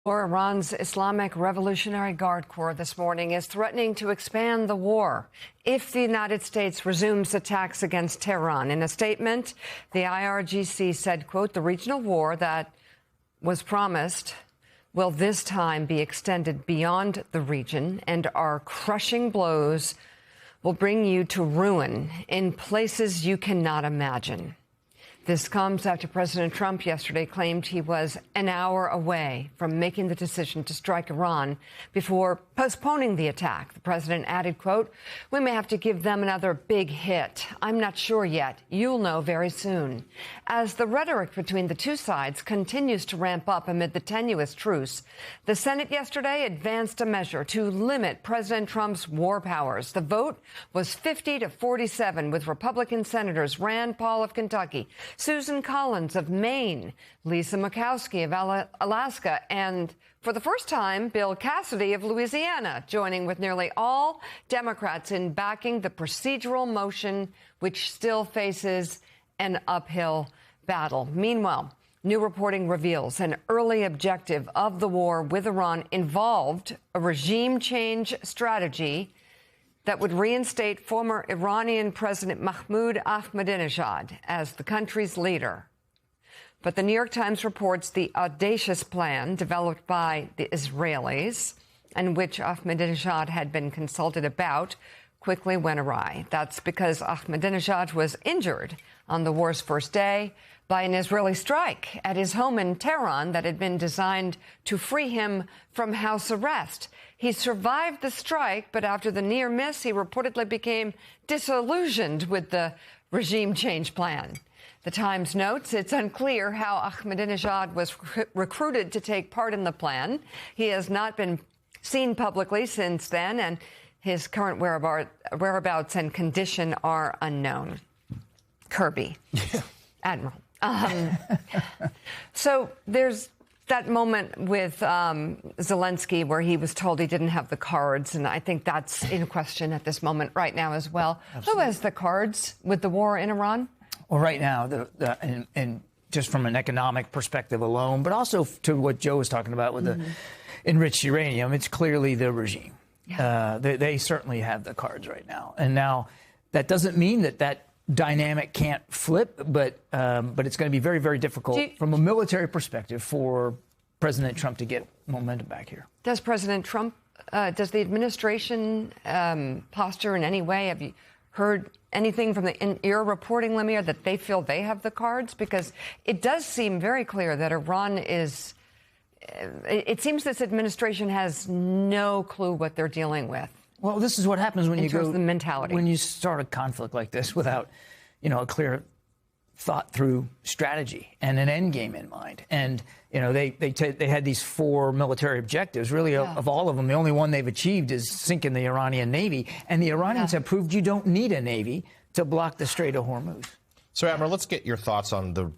Or Iran's Islamic Revolutionary Guard Corps this morning is threatening to expand the war if the United States resumes attacks against Tehran. In a statement, the IRGC said, quote, the regional war that was promised will this time be extended beyond the region, and our crushing blows will bring you to ruin in places you cannot imagine. This comes after President Trump yesterday claimed he was an hour away from making the decision to strike Iran before postponing the attack. The president added, quote, we may have to give them another big hit. I'm not sure yet. You'll know very soon. As the rhetoric between the two sides continues to ramp up amid the tenuous truce, the Senate yesterday advanced a measure to limit President Trump's war powers. The vote was 50-47, with Republican Senators Rand Paul of Kentucky, Susan Collins of Maine, Lisa Murkowski of Alaska, and for the first time, Bill Cassidy of Louisiana, joining with nearly all Democrats in backing the procedural motion, which still faces an uphill battle. Meanwhile, new reporting reveals an early objective of the war with Iran involved a regime change strategy that would reinstate former Iranian President Mahmoud Ahmadinejad as the country's leader. But the New York Times reports the audacious plan developed by the Israelis, and which Ahmadinejad had been consulted about, quickly went awry. That's because Ahmadinejad was injured on the war's first day by an Israeli strike at his home in Tehran that had been designed to free him from house arrest. He survived the strike, but after the near miss, he reportedly became disillusioned with the regime change plan. The Times notes it's unclear how Ahmadinejad was recruited to take part in the plan. He has not been seen publicly since then, and his current whereabouts and condition are unknown. Kirby, yeah. Admiral. So there's that moment with Zelensky where he was told he didn't have the cards, and I think that's in question at this moment right now as well. Absolutely. Who has the cards with the war in Iran? Well, right now, and just from an economic perspective alone, but also to what Joe was talking about with the enriched uranium, it's clearly the regime. Yeah. They certainly have the cards right now. And now that doesn't mean that dynamic can't flip, but it's going to be very, very difficult from a military perspective for President Trump to get momentum back here. Does President Trump, does the administration posture in any way? Have you heard anything from in your reporting, Lemire, that they feel they have the cards? Because it does seem very clear that Iran is, it seems this administration has no clue what they're dealing with. Well, this is what happens when when you start a conflict like this without, a clear thought through strategy and an end game in mind. And, they had these 4 military objectives. Really, of all of them, the only one they've achieved is sinking the Iranian Navy. And the Iranians have proved you don't need a Navy to block the Strait of Hormuz. So, Admiral, let's get your thoughts on the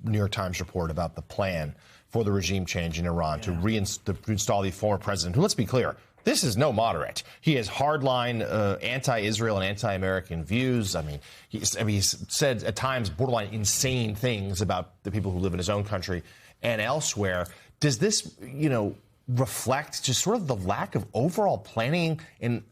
New York Times report about the plan for the regime change in Iran to reinstall the former president, who, let's be clear, this is no moderate. He has hardline anti-Israel and anti-American views. He's said at times borderline insane things about the people who live in his own country and elsewhere. Does this, reflect just sort of the lack of overall planning in,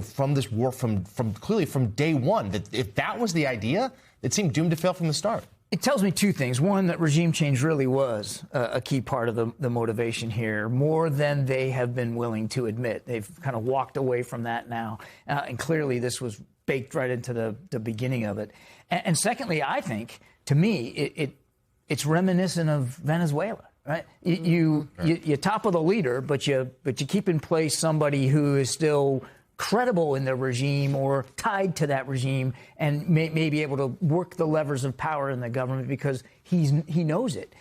from this war from clearly from day one? That if that was the idea, it seemed doomed to fail from the start. It tells me 2 things. One, that regime change really was a key part of the motivation here, more than they have been willing to admit. They've kind of walked away from that now. And clearly this was baked right into the beginning of it. And secondly, I think, to me, it's reminiscent of Venezuela. Right? You topple the leader, but you keep in place somebody who is still credible in the regime or tied to that regime and may be able to work the levers of power in the government because he knows it.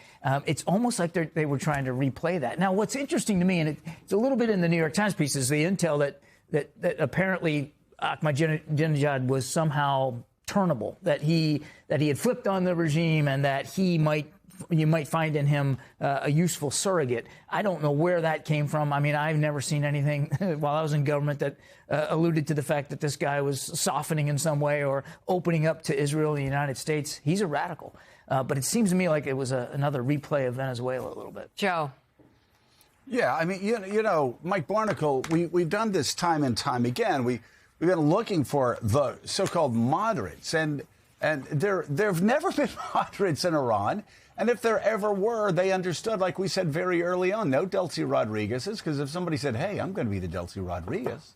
It's almost like they were trying to replay that. Now, what's interesting to me, and it's a little bit in the New York Times piece, is the intel that apparently Ahmadinejad was somehow turnable, that he had flipped on the regime and that you might find in him a useful surrogate. I don't know where that came from. I've never seen anything while I was in government that alluded to the fact that this guy was softening in some way or opening up to Israel and the United States. He's a radical. But it seems to me like it was another replay of Venezuela a little bit. Joe. Yeah, I mean, you know, Mike Barnicle, we've done this time and time again. We've been looking for the so-called moderates, and there've never been moderates in Iran. And if there ever were, they understood, like we said very early on, no Delcy Rodriguez's, because if somebody said, hey, I'm going to be the Delcy Rodriguez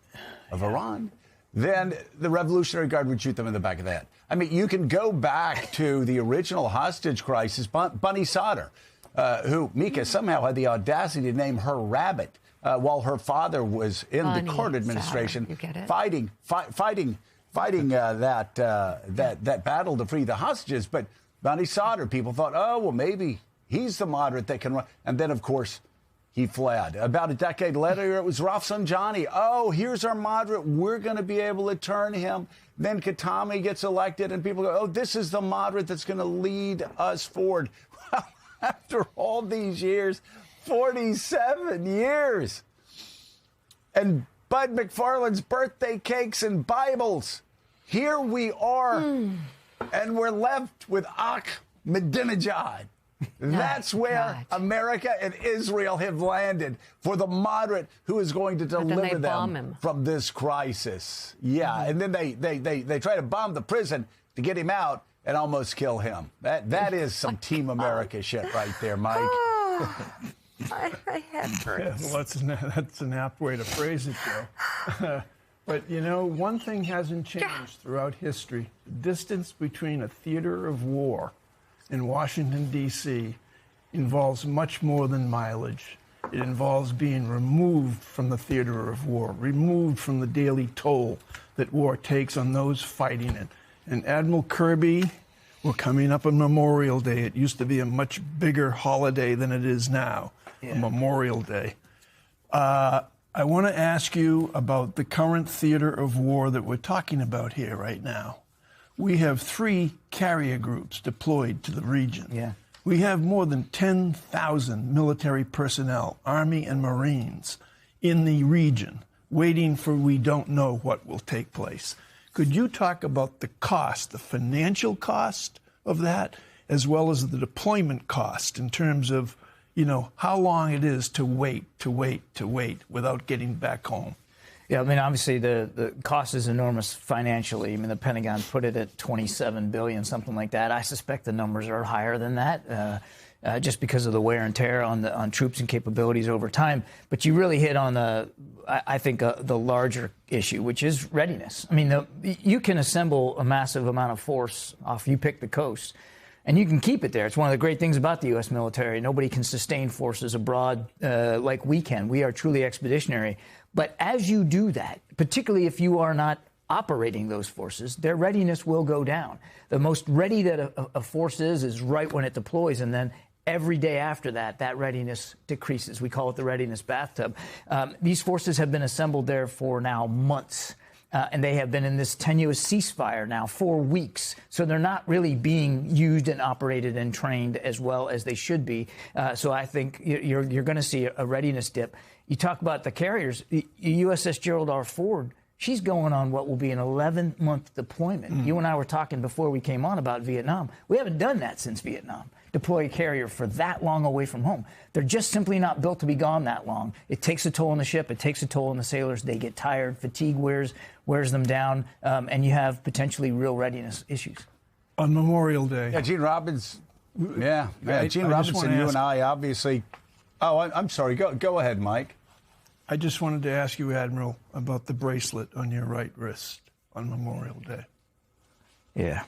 of Iran, then the Revolutionary Guard would shoot them in the back of the head. I mean, you can go back to the original hostage crisis, Bunny Sauter, who Mika somehow had the audacity to name her rabbit while her father was in the Carter administration fighting that battle to free the hostages. But Bunny Sauter, people thought, oh, well, maybe he's the moderate that can run. And then, of course, he fled. About a decade later, it was Rafsanjani. Oh, here's our moderate. We're going to be able to turn him. Then Khatami gets elected, and people go, oh, this is the moderate that's going to lead us forward. Well, after all these years, 47 years, and Bud McFarlane's birthday cakes and Bibles, here we are, and we're left with Ahmadinejad. That's where America and Israel have landed for the moderate who is going to deliver them from this crisis. Yeah, and then they try to bomb the prison to get him out and almost kill him. That is some Team America shit right there, Mike. My head hurts. Yeah, well, that's an apt way to phrase it, Joe. But, you know, one thing hasn't changed throughout history. The distance between a theater of war in Washington, D.C. involves much more than mileage. It involves being removed from the theater of war, removed from the daily toll that war takes on those fighting it. And Admiral Kirby, we're coming up on Memorial Day. It used to be a much bigger holiday than it is now, Memorial Day. I want to ask you about the current theater of war that we're talking about here right now. We have 3 carrier groups deployed to the region. Yeah. We have more than 10,000 military personnel, Army and Marines, in the region, waiting for we don't know what will take place. Could you talk about the cost, the financial cost of that, as well as the deployment cost in terms of, you know, how long it is to wait without getting back home? Yeah, I mean, obviously the cost is enormous financially. I mean, the Pentagon put it at $27 billion, something like that. I suspect the numbers are higher than that, just because of the wear and tear on troops and capabilities over time. But you really hit on the larger issue, which is readiness. I mean, you can assemble a massive amount of force off. You pick the coast, and you can keep it there. It's one of the great things about the U.S. military. Nobody can sustain forces abroad like we can. We are truly expeditionary. But as you do that, particularly if you are not operating those forces, their readiness will go down. The most ready that a force is right when it deploys, and then every day after that, that readiness decreases. We call it the readiness bathtub. These forces have been assembled there for now months. And they have been in this tenuous ceasefire now 4 weeks. So they're not really being used and operated and trained as well as they should be. So I think you're going to see a readiness dip. You talk about the carriers, USS Gerald R. Ford, she's going on what will be an 11-month deployment. You and I were talking before we came on about Vietnam. We haven't done that since Vietnam. Deploy a carrier for that long away from home. They're just simply not built to be gone that long. It takes a toll on the ship. It takes a toll on the sailors. They get tired. Fatigue wears them down, and you have potentially real readiness issues. On Memorial Day. Yeah, Gene Robbins. Gene Robinson, you and I obviously. Oh, I'm sorry. Go ahead, Mike. I just wanted to ask you, Admiral, about the bracelet on your right wrist on Memorial Day. Yeah.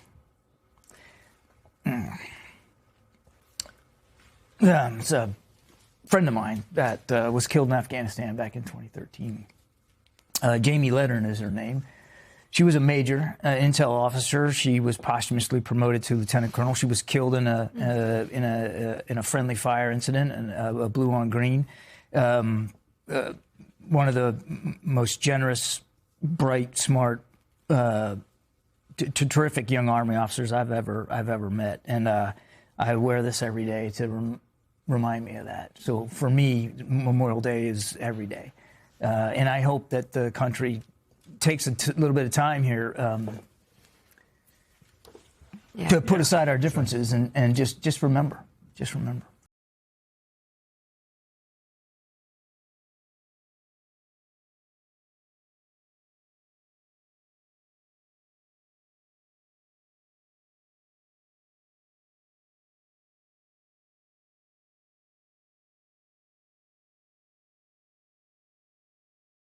It's a friend of mine that was killed in Afghanistan back in 2013. Jamie Lettern is her name. She was a major intel officer. She was posthumously promoted to lieutenant colonel. She was killed in a friendly fire incident, a blue on green. One of the most generous, bright, smart, terrific young Army officers I've ever met, and I wear this every day to remind me of that. So for me, Memorial Day is every day, and I hope that the country takes a little bit of time here to put aside our differences and just remember. Just remember.